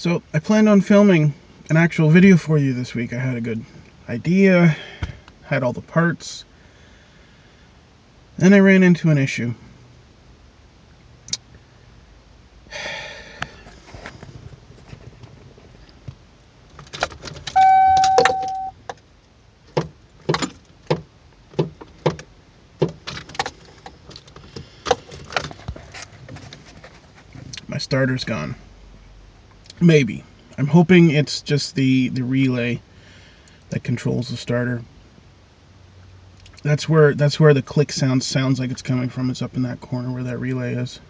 So I planned on filming an actual video for you this week. I had a good idea, had all the parts, then I ran into an issue. My starter's gone. Maybe. I'm hoping it's just the relay that controls the starter. That's where the click sounds like it's coming from. It's up in that corner where that relay is.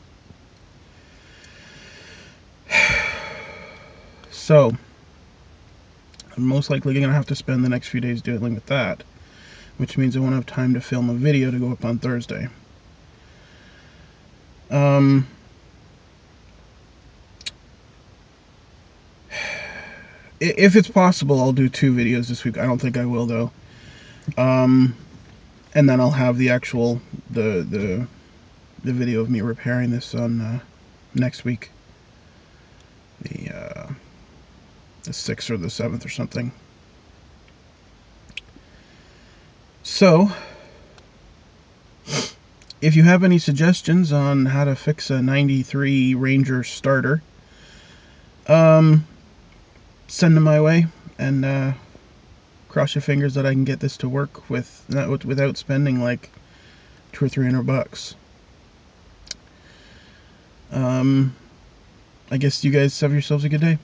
So I'm most likely going to have to spend the next few days dealing with that, which means I won't have time to film a video to go up on Thursday. If it's possible, I'll do 2 videos this week. I don't think I will, though. And then I'll have the actual the video of me repairing this on next week, the 6th or the 7th or something. So, if you have any suggestions on how to fix a 93 Ranger starter, send them my way, and cross your fingers that I can get this to work without spending like $200 or $300. I guess you guys have yourselves a good day.